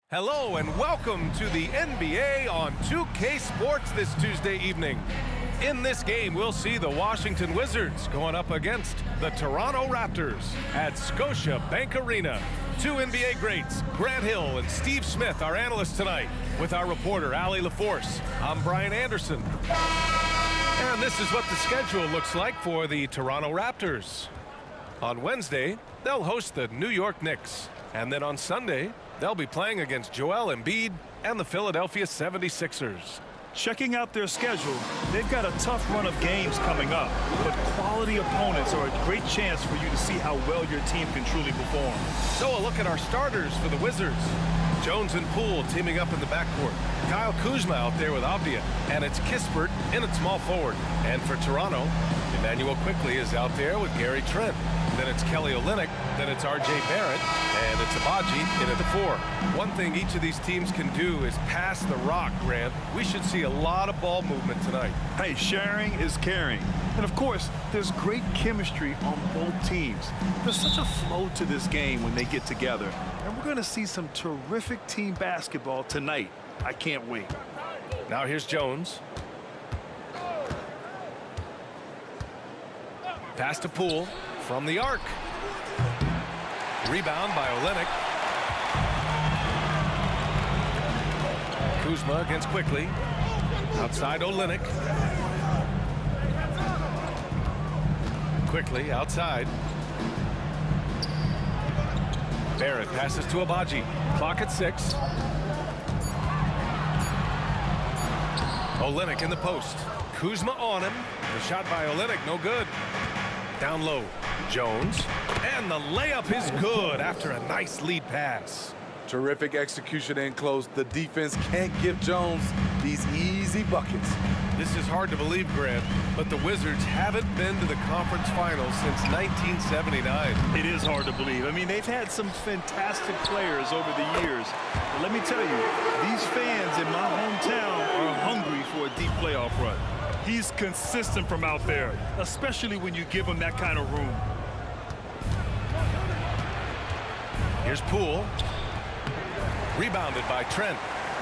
Hello and welcome to the NBA on 2K Sports this Tuesday evening. In this game, we'll see the Washington Wizards going up against the Toronto Raptors at Scotiabank Arena. Two NBA greats, Grant Hill and Steve Smith, our analysts tonight, with our reporter, Allie LaForce. I'm Brian Anderson. And this is what the schedule looks like for the Toronto Raptors. On Wednesday, they'll host the New York Knicks. And then on Sunday, they'll be playing against Joel Embiid and the Philadelphia 76ers. Checking out their schedule, they've got a tough run of games coming up, but quality opponents are a great chance for you to see how well your team can truly perform. So a look at our starters for the Wizards. Jones and Poole teaming up in the backcourt. Kyle Kuzma out there with Avdia, and it's Kispert in at small forward. And for Toronto, Emmanuel Quickley is out there with Gary Trent. Then it's Kelly Olynyk, then it's R.J. Barrett, and it's Abaji in at the 4. One thing each of these teams can do is pass the rock, Grant. We should see a lot of ball movement tonight. Hey, sharing is caring. And of course, there's great chemistry on both teams. There's such a flow to this game when they get together. And we're going to see some terrific team basketball tonight. I can't wait. Now here's Jones. Pass to Poole from the arc. Rebound by Olynyk. Kuzma against Quickley. Outside Olynyk. Quickley outside. Barrett passes to Abaji. Clock at 6. Olynyk in the post. Kuzma on him. The shot by Olynyk, no good. Down low, Jones. And the layup is good after a nice lead pass. Terrific execution in close. The defense can't give Jones these easy buckets. This is hard to believe, Grant, but the Wizards haven't been to the conference finals since 1979. It is hard to believe. I mean, they've had some fantastic players over the years. But let me tell you, these fans in my hometown are hungry for a deep playoff run. He's consistent from out there, especially when you give him that kind of room. Here's Poole. Rebounded by Trent.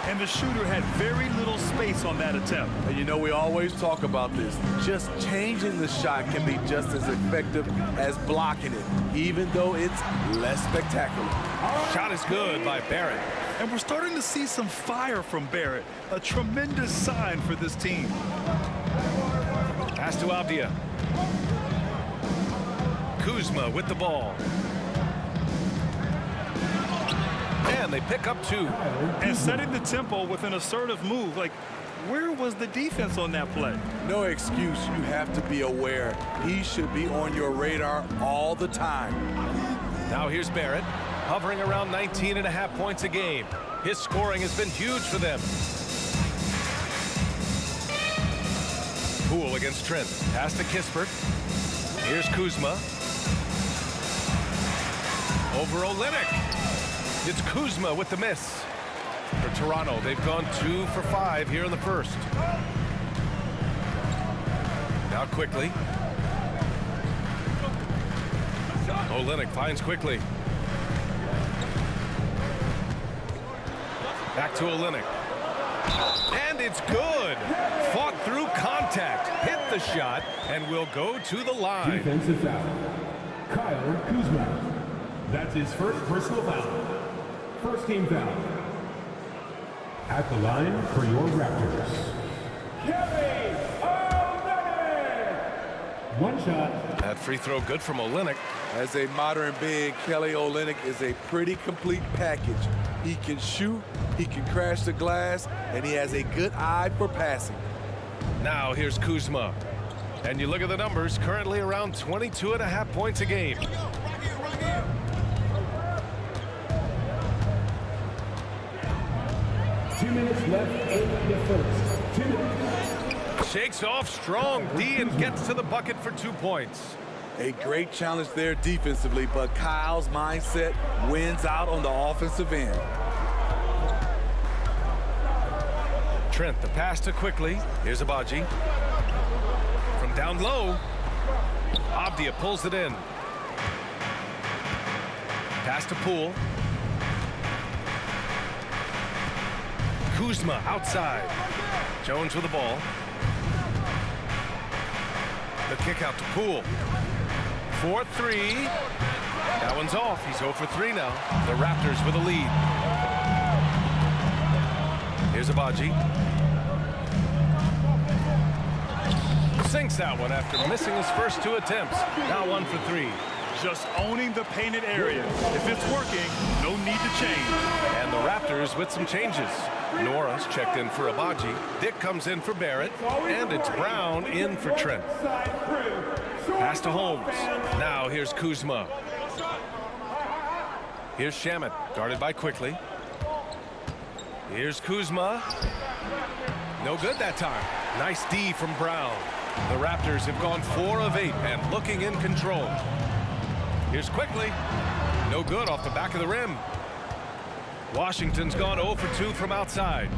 And the shooter had very little space on that attempt. And you know, we always talk about this. Just changing the shot can be just as effective as blocking it, even though it's less spectacular. Shot is good by Barrett. And we're starting to see some fire from Barrett, a tremendous sign for this team. Pass to Avdia. Kuzma with the ball. And they pick up 2. And setting the tempo with an assertive move. Like, where was the defense on that play? No excuse. You have to be aware. He should be on your radar all the time. Now here's Barrett, hovering around 19.5 points a game. His scoring has been huge for them. Poole against Trent. Pass to Kispert. Here's Kuzma. Over Olynyk. It's Kuzma with the miss. For Toronto, they've gone 2 for 5 here in the first. Now Quickley. Olynyk finds Quickley. Back to Olynyk. And it's good. Fought through contact, hit the shot, and will go to the line. Defensive foul. Kyle Kuzma. That's his first personal foul. First team foul. At the line for your Raptors, Kelly Olynyk. One shot. That free throw good from Olynyk. As a modern big, Kelly Olynyk is a pretty complete package. He can shoot, he can crash the glass, and he has a good eye for passing. Now here's Kuzma. And you look at the numbers, currently around 22.5 points a game. 2 minutes left in the first. 2 minutes. Shakes off strong D and gets to the bucket for 2 points. A great challenge there defensively, but Kyle's mindset wins out on the offensive end. Trent, the pass to Quickley. Here's Abaji. From down low, Avdia pulls it in. Pass to Poole. Kuzma outside. Jones with the ball. The kick out to Poole. 4-3. That one's off. He's 0 for 3 now. The Raptors with a lead. Here's Abaji. Sinks that one after missing his first 2 attempts. Now 1 for 3. Just owning the painted area. If it's working, no need to change. And the Raptors with some changes. Norris checked in for Abaji. Dick comes in for Barrett. And it's Brown in for Trent. Pass to Holmes. Now here's Kuzma. Here's Shamet, guarded by Quickly. Here's Kuzma. No good that time. Nice D from Brown. The Raptors have gone 4 of 8 and looking in control. Here's Quickly. No good off the back of the rim. Washington's gone 0 for 2 from outside.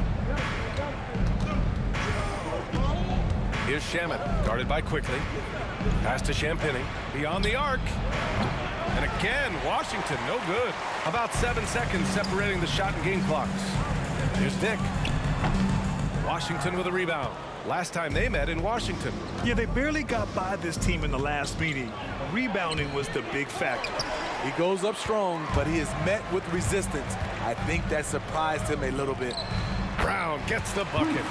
Here's Shamet, guarded by Quickly. Pass to Champagny. Beyond the arc. And again, Washington, no good. About 7 seconds separating the shot and game clocks. Here's Dick. Washington with a rebound. Last time they met in Washington. Yeah, they barely got by this team in the last meeting. Rebounding was the big factor. He goes up strong, but he is met with resistance. I think that surprised him a little bit. Brown gets the bucket.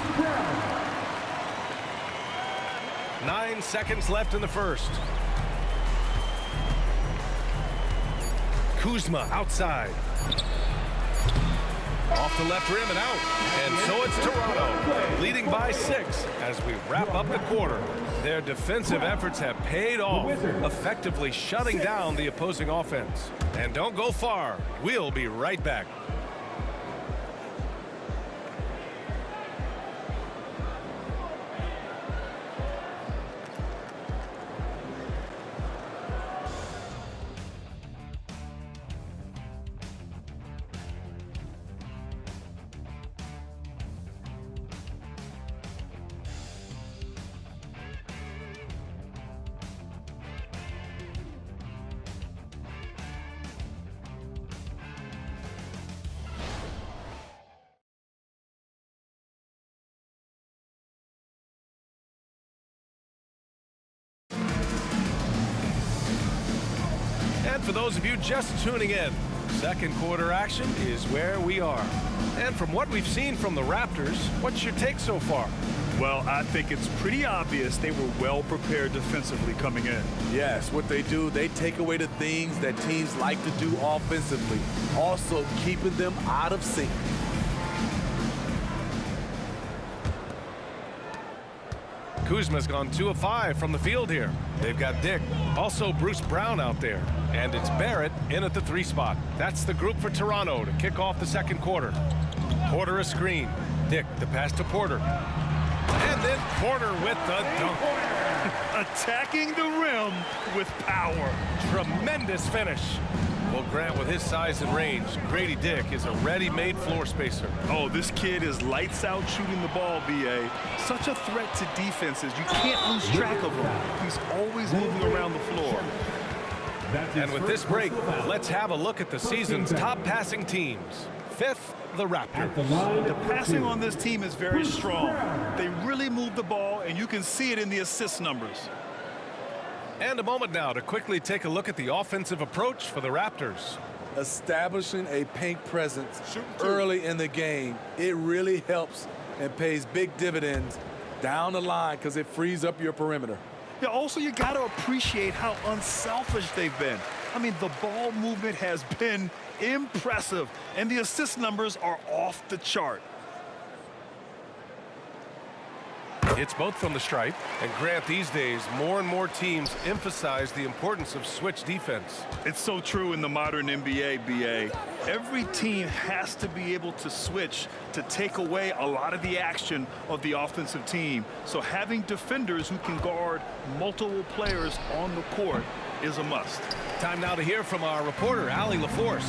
9 seconds left in the first. Kuzma outside. Off the left rim and out. And so it's Toronto, leading by 6 as we wrap up the quarter. Their defensive efforts have paid off, effectively shutting down the opposing offense. And don't go far. We'll be right back. And for those of you just tuning in, second quarter action is where we are. And from what we've seen from the Raptors, what's your take so far? Well, I think it's pretty obvious they were well prepared defensively coming in. Yes, what they do, they take away the things that teams like to do offensively, also keeping them out of sync. Kuzma's gone 2 of 5 from the field here. They've got Dick, also Bruce Brown out there. And it's Barrett in at the 3 spot. That's the group for Toronto to kick off the second quarter. Porter a screen. Dick, the pass to Porter. And then Porter with the dunk. Attacking the rim with power. Tremendous finish. Well, Grant, with his size and range, Grady Dick is a ready-made floor spacer. Oh, this kid is lights out shooting the ball, B.A. Such a threat to defenses. You can't lose track of him. He's always moving around the floor. And with this break, let's have a look at the season's top passing teams. 5th, the Raptors. The passing on this team is very strong. They really move the ball, and you can see it in the assist numbers. And a moment now to quickly take a look at the offensive approach for the Raptors. Establishing a paint presence early in the game, it really helps and pays big dividends down the line because it frees up your perimeter. Yeah, also, you got to appreciate how unselfish they've been. I mean, the ball movement has been impressive, and the assist numbers are off the chart. It's both from the stripe. And Grant, these days, more and more teams emphasize the importance of switch defense. It's so true in the modern NBA, BA. Every team has to be able to switch to take away a lot of the action of the offensive team. So having defenders who can guard multiple players on the court is a must. Time now to hear from our reporter, Allie LaForce.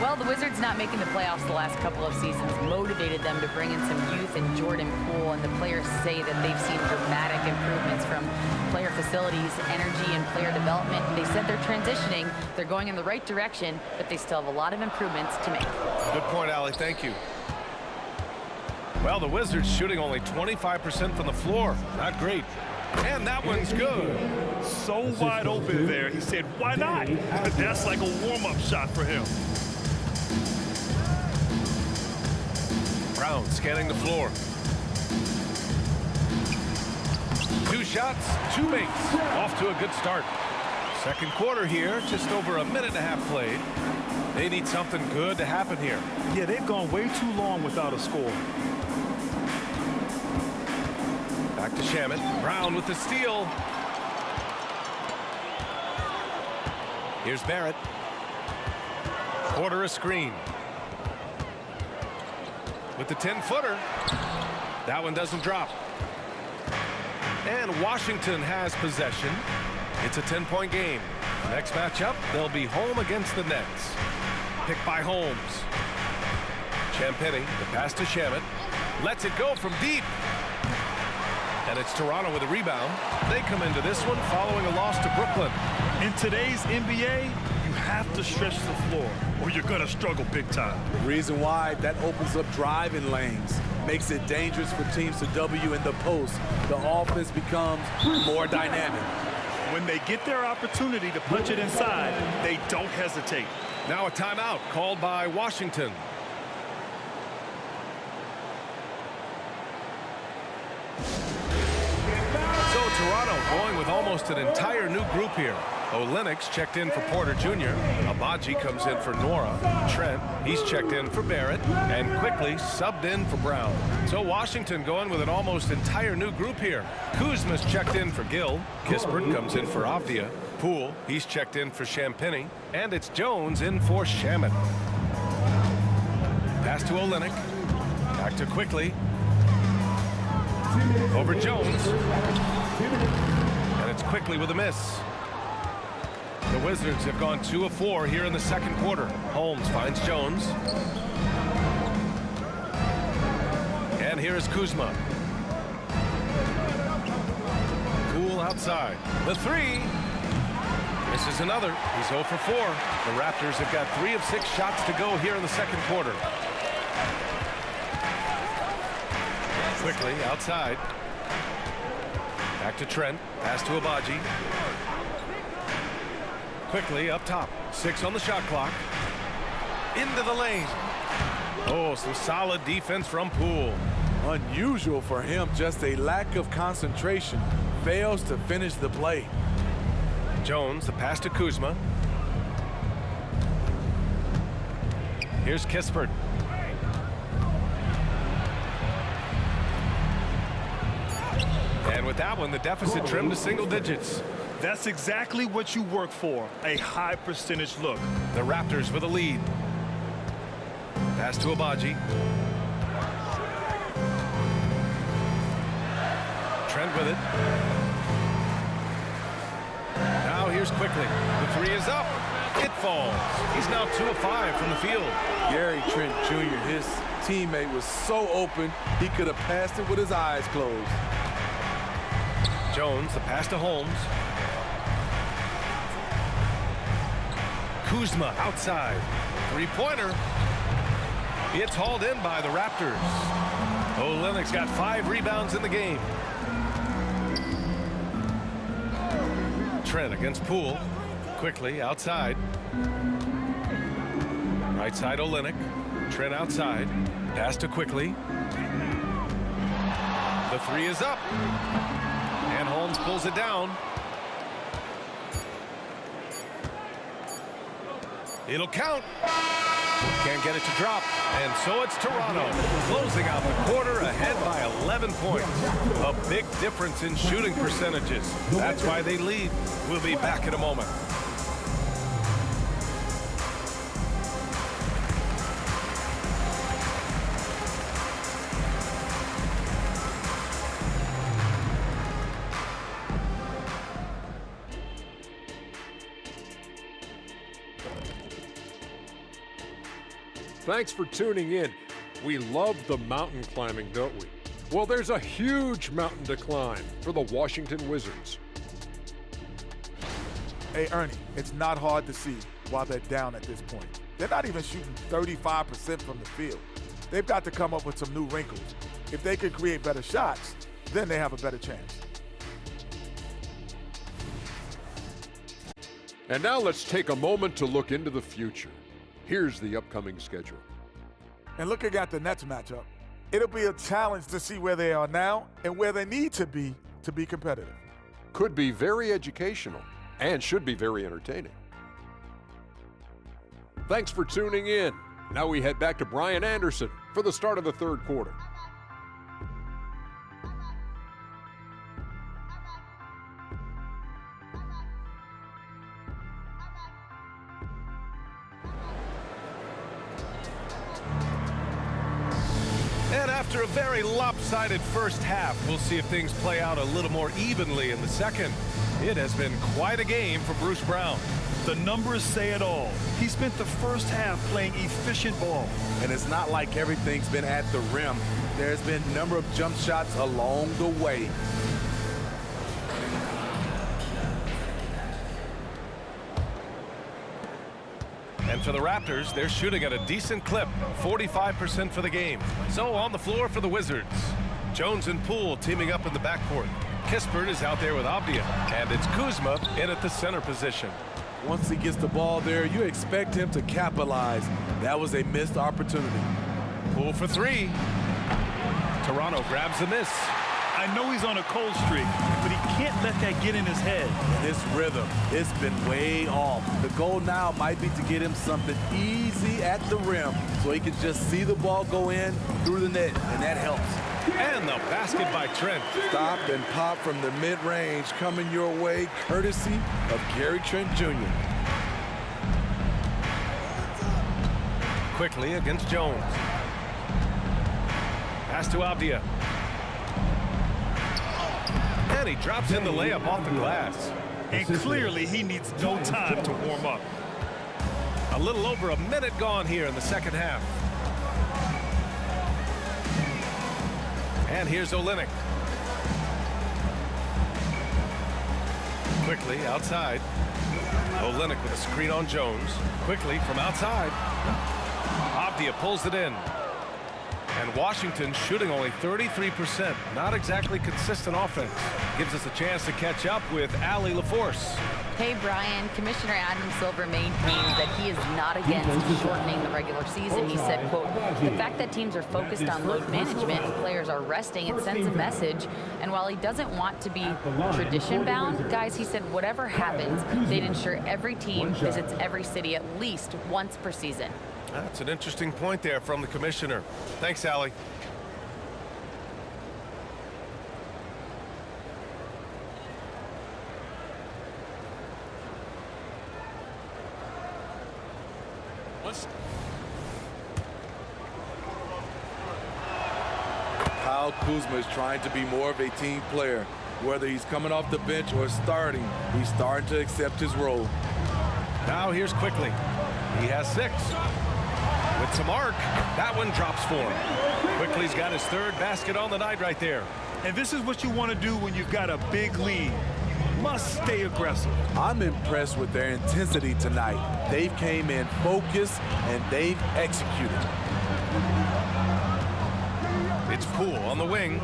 Well, the Wizards not making the playoffs the last couple of seasons motivated them to bring in some youth in Jordan Poole, and the players say that they've seen dramatic improvements from player facilities, energy, and player development. They said they're transitioning, they're going in the right direction, but they still have a lot of improvements to make. Good point, Allie. Thank you. Well, the Wizards shooting only 25% from the floor. Not great. And that one's good. So wide open there. He said, why not? That's like a warm-up shot for him. Brown scanning the floor. 2 shots, 2 makes. Off to a good start. Second quarter here, just over a minute and a half played. They need something good to happen here. Yeah, they've gone way too long without a score. Back to Shamet. Brown with the steal. Here's Barrett. Quarter a screen. With the 10-footer. That one doesn't drop. And Washington has possession. It's a 10-point game. Next matchup, they'll be home against the Nets. Picked by Holmes. Champagny, the pass to Shamet. Lets it go from deep. And it's Toronto with a rebound. They come into this one following a loss to Brooklyn. In today's NBA, you have to stretch the floor or you're going to struggle big time. The reason why, that opens up driving lanes, makes it dangerous for teams to W in the post. The offense becomes more dynamic. When they get their opportunity to punch it inside, they don't hesitate. Now a timeout called by Washington. So Toronto going with almost an entire new group here. Olenek's checked in for Porter Jr. Abaji comes in for Nora. Trent, he's checked in for Barrett. And quickly subbed in for Brown. So Washington going with an almost entire new group here. Kuzma's checked in for Gill. Kispert comes in for Avdia. Poole, he's checked in for Champagny. And it's Jones in for Shamet. Pass to Olenek. Back to Quickly. Over Jones. And it's Quickly with a miss. The Wizards have gone 2 of 4 here in the second quarter. Holmes finds Jones. And here is Kuzma. Poole outside. The 3. Misses another. He's 0 for 4. The Raptors have got 3 of 6 shots to go here in the second quarter. Quickly outside. Back to Trent. Pass to Abaji. Quickly up top. 6 on the shot clock. Into the lane. Oh, some solid defense from Poole. Unusual for him, just a lack of concentration. Fails to finish the play. Jones, the pass to Kuzma. Here's Kispert. And with that one, the deficit trimmed to single digits. That's exactly what you work for, a high percentage look. The Raptors with a lead. Pass to Abaji. Trent with it. Now here's Quickly. The 3 is up. It falls. He's now 2 of 5 from the field. Gary Trent Jr., his teammate was so open, he could have passed it with his eyes closed. Jones, the pass to Holmes. Kuzma outside. 3-pointer. It's hauled in by the Raptors. Olenek's got 5 rebounds in the game. Trent against Poole. Quickly outside. Right side Olenek. Trent outside. Pass to Quickly. The 3 is up. And Holmes pulls it down. It'll count. Can't get it to drop. And so it's Toronto closing out the quarter ahead by 11 points. A big difference in shooting percentages. That's why they lead. We'll be back in a moment. Thanks for tuning in. We love the mountain climbing, don't we? Well, there's a huge mountain to climb for the Washington Wizards. Hey, Ernie, it's not hard to see why they're down at this point. They're not even shooting 35% from the field. they've got to come up with some new wrinkles. If they can create better shots, then they have a better chance. And now let's take a moment to look into the future. Here's the upcoming schedule. And looking at the Nets matchup, it'll be a challenge to see where they are now and where they need to be competitive. Could be very educational and should be very entertaining. Thanks for tuning in. Now we head back to Brian Anderson for the start of the third quarter. And after a very lopsided first half, we'll see if things play out a little more evenly in the second. It has been quite a game for Bruce Brown. The numbers say it all. He spent the first half playing efficient ball. And it's not like everything's been at the rim. There's been a number of jump shots along the way. And for the Raptors, they're shooting at a decent clip, 45% for the game. So on the floor for the Wizards, Jones and Poole teaming up in the backcourt. Kispert is out there with Avdia, and it's Kuzma in at the center position. Once he gets the ball there, you expect him to capitalize. That was a missed opportunity. Poole for three. Toronto grabs the miss. I know he's on a cold streak, but he can't let that get in his head. His rhythm, it's been way off. The goal now might be to get him something easy at the rim so he can just see the ball go in through the net, and that helps. And the basket by Trent. Stop and pop from the mid-range coming your way, courtesy of Gary Trent Jr. Quickly against Jones. Pass to Avdia. And he drops in the layup off the glass. And clearly he needs no time to warm up. A little over a minute gone here in the second half. And here's Olynyk. Quickly outside. Olynyk with a screen on Jones. Quickly from outside. Avdia pulls it in. And Washington shooting only 33%. Not exactly consistent offense. Gives us a chance to catch up with Allie LaForce. Hey, Brian, Commissioner Adam Silver maintains that he is not against shortening the regular season. He said, quote, the fact that teams are focused on load management and players are resting, it sends a message. And while he doesn't want to be tradition-bound, guys, he said whatever happens, they'd ensure every team visits every city at least once per season. That's an interesting point there from the commissioner. Thanks, Allie. Kyle Kuzma is trying to be more of a team player. Whether he's coming off the bench or starting, he's starting to accept his role. Now here's Quickly. He has 6. With some arc, that one drops for him. Quickly's got his 3rd basket on the night right there. And this is what you want to do when you've got a big lead. Must stay aggressive. I'm impressed with their intensity tonight. They came in focused and they've executed. It's Poole on the wing.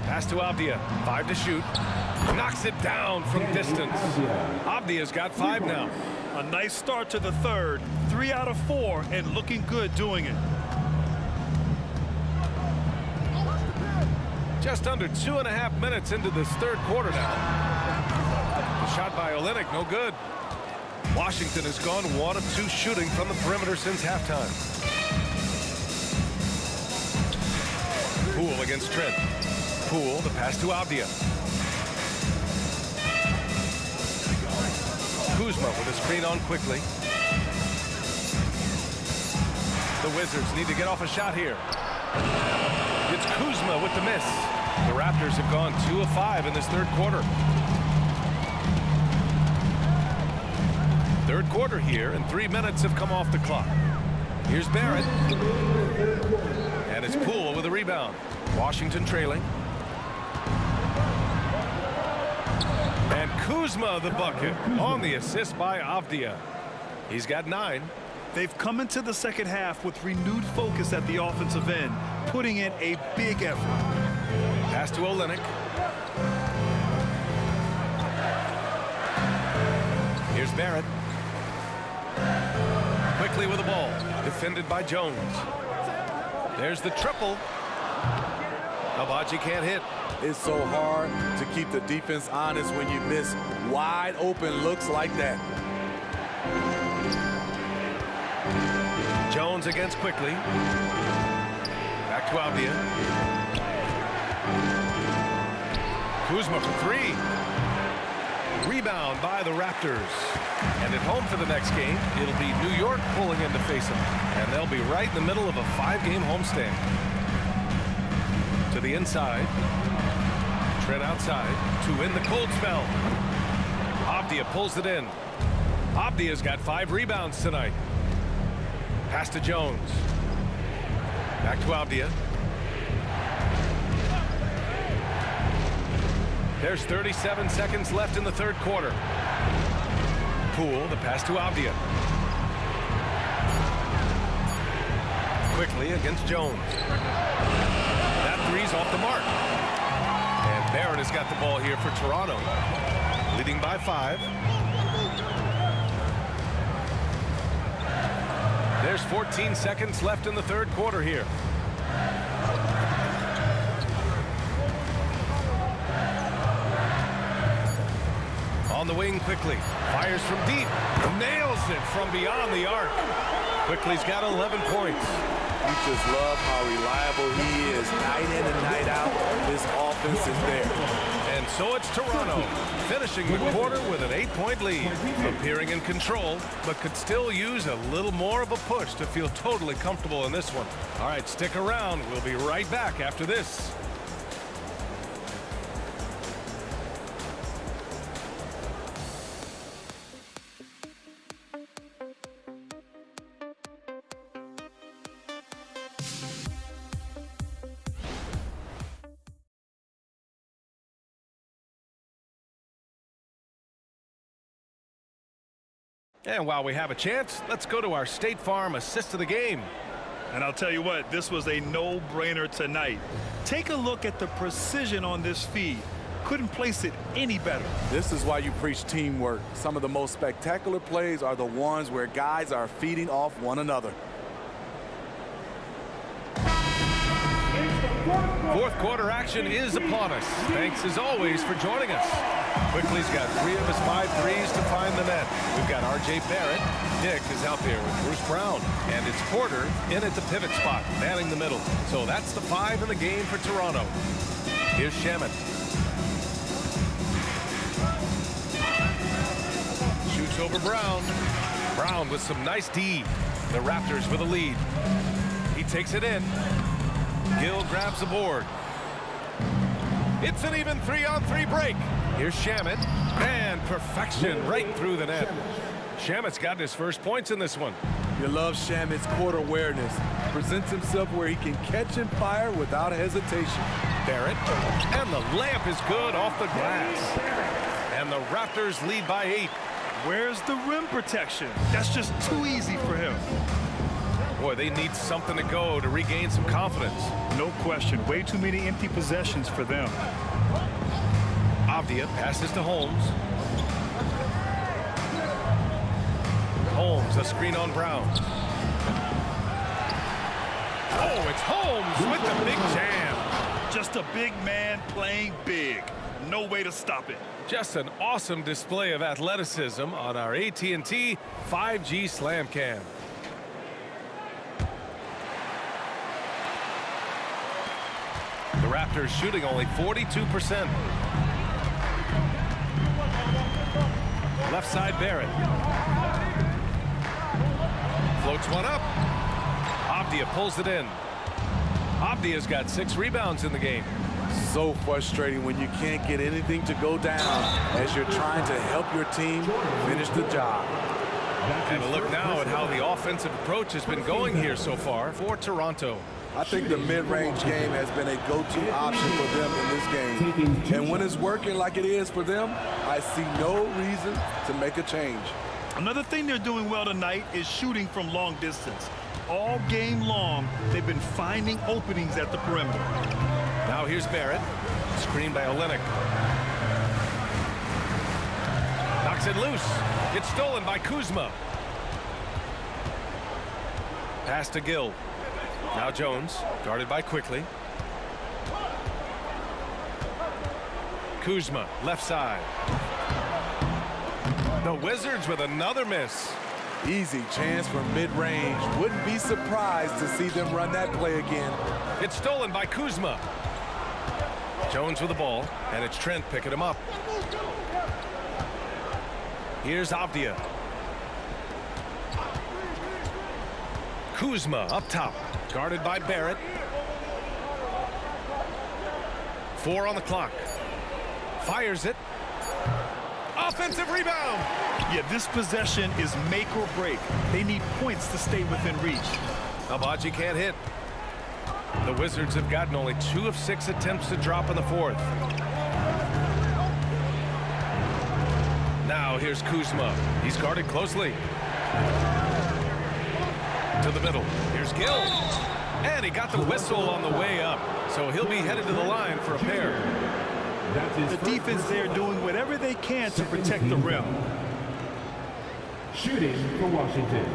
Pass to Avdia. 5 to shoot. Knocks it down from distance. Avdia's got 5 now. A nice start to the third. 3 out of 4 and looking good doing it. Just under 2.5 minutes into this third quarter now. The shot by Olynyk, no good. Washington has gone 1 of 2 shooting from the perimeter since halftime. Poole against Trent. Poole, the pass to Avdia. Kuzma with a screen on Quickly. The Wizards need to get off a shot here. It's Kuzma with the miss. The Raptors have gone 2 of 5 in this third quarter. Third quarter here, and 3 minutes have come off the clock. Here's Barrett. And it's Poole with a rebound. Washington trailing. And Kuzma the bucket on the assist by Avdia. He's got 9. They've come into the second half with renewed focus at the offensive end, putting in a big effort. Pass to Olynyk. Here's Barrett. Quickly with the ball. Defended by Jones. There's the triple. Abaji can't hit. It's so hard to keep the defense honest when you miss wide open looks like that. Jones against Quickly. Back to Avdia. Kuzma for three. Rebound by the Raptors. And at home for the next game, it'll be New York pulling in to face them. And they'll be right in the middle of a 5-game homestand. To the inside. Trent outside to win the cold spell. Avdia pulls it in. Avdia's got 5 rebounds tonight. Pass to Jones. Back to Avdia. There's 37 seconds left in the third quarter. Poole, the pass to Avdia. Quickly against Jones. That three's off the mark. And Barrett has got the ball here for Toronto. Leading by 5. There's 14 seconds left in the third quarter here. On the wing Quickly. Fires from deep. Nails it from beyond the arc. Quickly's got 11 points. You just love how reliable he is night in and night out. This offense is there. And so it's Toronto, finishing the quarter with an 8-point lead. Appearing in control, but could still use a little more of a push to feel totally comfortable in this one. All right, stick around. We'll be right back after this. And while we have a chance, let's go to our State Farm assist of the game. And I'll tell you what, this was a no-brainer tonight. Take a look at the precision on this feed. Couldn't place it any better. This is why you preach teamwork. Some of the most spectacular plays are the ones where guys are feeding off one another. Fourth quarter action is upon us. Thanks as always for joining us. Quickly's got 3 of his 5 threes to find the net. We've got R.J. Barrett. Dick is out there with Bruce Brown. And it's Porter in at the pivot spot, manning the middle. So that's the 5 in the game for Toronto. Here's Shamet. Shoots over Brown. Brown with some nice D. The Raptors with a lead. He takes it in. Gill grabs the board. It's an even 3-on-3 break. Here's Shamet. And perfection right through the net. Shamet's got his first points in this one. You love Shamet's court awareness. Presents himself where he can catch and fire without hesitation. Barrett. And the layup is good off the glass. And the Raptors lead by 8. Where's the rim protection? That's just too easy for him. Boy, they need something to go to regain some confidence. No question. Way too many empty possessions for them. Avdia passes to Holmes. Holmes, a screen on Brown. Oh, it's Holmes with the big jam. Just a big man playing big. No way to stop it. Just an awesome display of athleticism on our AT&T 5G Slam Cam. The Raptors shooting only 42%. Left side Barrett. Floats one up. Avdia pulls it in. Avdia's got 6 rebounds in the game. So frustrating when you can't get anything to go down as you're trying to help your team finish the job. And a look now at how the offensive approach has been going here so far for Toronto. I think the mid-range game has been a go-to option for them in this game. And when it's working like it is for them, I see no reason to make a change. Another thing they're doing well tonight is shooting from long distance. All game long, they've been finding openings at the perimeter. Now here's Barrett. Screened by Olynyk. Knocks it loose. It's stolen by Kuzma. Pass to Gill. Now Jones, guarded by Quickly. Kuzma, left side. The Wizards with another miss. Easy chance from mid-range. Wouldn't be surprised to see them run that play again. It's stolen by Kuzma. Jones with the ball, and it's Trent picking him up. Here's Avdia. Kuzma up top, guarded by Barrett. 4 on the clock. Fires it. Offensive rebound. Yeah, this possession is make or break. They need points to stay within reach. Abaji can't hit. The Wizards have gotten only 2 of 6 attempts to drop in the fourth. Now here's Kuzma. He's guarded closely. To the middle. Here's Gill. And he got the whistle on the way up. So he'll be headed to the line for a pair. The defense there doing whatever they can to protect the rim. Shooting for Washington,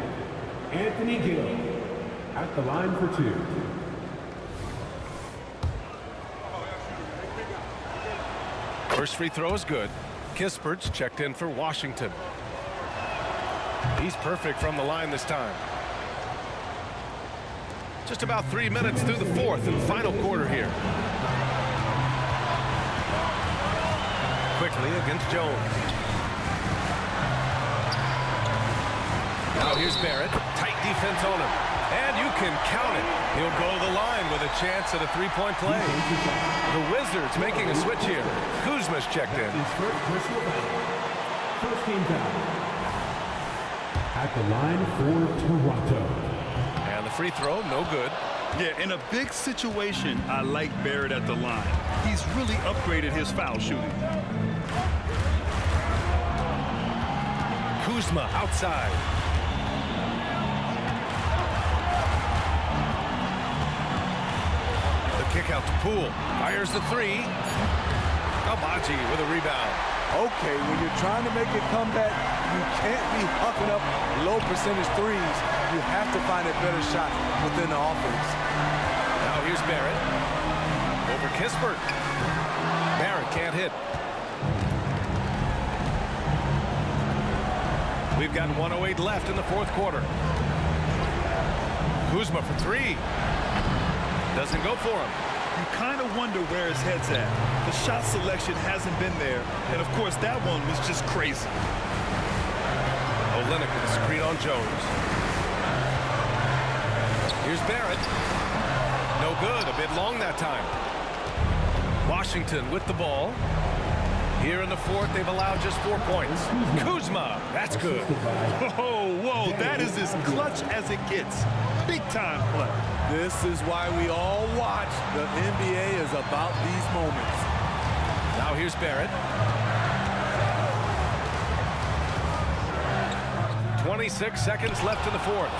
Anthony Gill at the line for 2. First free throw is good. Kispert's checked in for Washington. He's perfect from the line this time. Just about 3 minutes through the fourth and final quarter here. Quickly against Jones. Now here's Barrett. Tight defense on him. And you can count it. He'll go to the line with a chance at a three-point play. The Wizards making a switch here. Kuzma's checked in. First team foul. At the line for Toronto. And the free throw, no good. Yeah, in a big situation, I like Barrett at the line. He's really upgraded his foul shooting. Kuzma outside. The kick out to Poole. Fires the three. Abaji with a rebound. Okay, when you're trying to make a comeback, you can't be hucking up low percentage threes. You have to find a better shot within the offense. Now here's Barrett. Over Kispert. Barrett can't hit. We've got 1:08 left in the fourth quarter. Kuzma for 3. Doesn't go for him. You kind of wonder where his head's at. The shot selection hasn't been there. And, of course, that one was just crazy. Olynyk with a screen on Jones. Here's Barrett. No good. A bit long that time. Washington with the ball. Here in the fourth, they've allowed just 4 points. Kuzma, that's good. Whoa, that is as clutch as it gets. Big time play. This is why we all watch. The NBA is about these moments. Now here's Barrett. 26 seconds left in the fourth.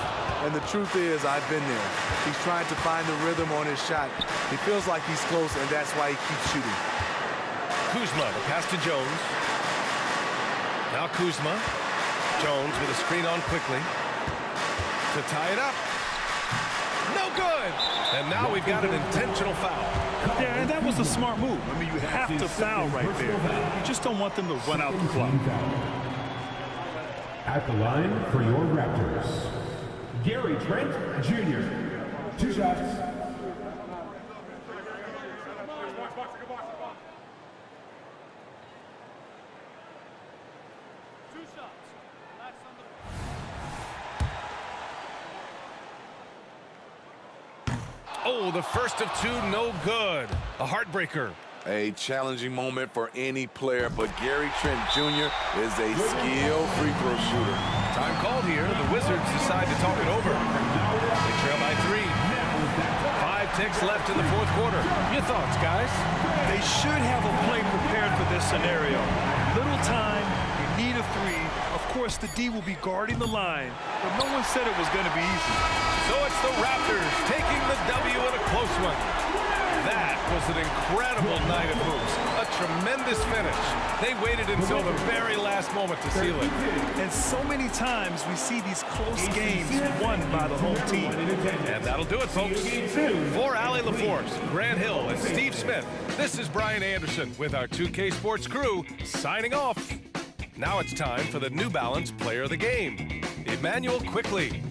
And the truth is, I've been there. He's trying to find the rhythm on his shot. He feels like he's close, and that's why he keeps shooting. Kuzma, the pass to Jones. Now Kuzma. Jones with a screen on Quickly. To tie it up. No good. And now we've got an intentional foul. Yeah, and that was a smart move. I mean, you have to foul right there. You just don't want them to run out the clock. At the line for your Raptors, Gary Trent Jr. 2 shots. Oh, the first of 2, no good. A heartbreaker. A challenging moment for any player, but Gary Trent Jr. is a skilled free throw shooter. Time called here. The Wizards decide to talk it over. They trail by 3. 5 ticks left in the fourth quarter. Your thoughts, guys? They should have a play prepared for this scenario. Little time, you need a 3. Of course, the D will be guarding the line, but no one said it was going to be easy. So it's the Raptors taking the W in a close one. That was an incredible night of hoops. A tremendous finish. They waited until the very last moment to seal it. And so many times we see these close games won by the home team. And that'll do it, folks. For Allie LaForce, Grant Hill, and Steve Smith, this is Brian Anderson with our 2K Sports crew signing off. Now it's time for the New Balance Player of the Game, Emmanuel Quickley.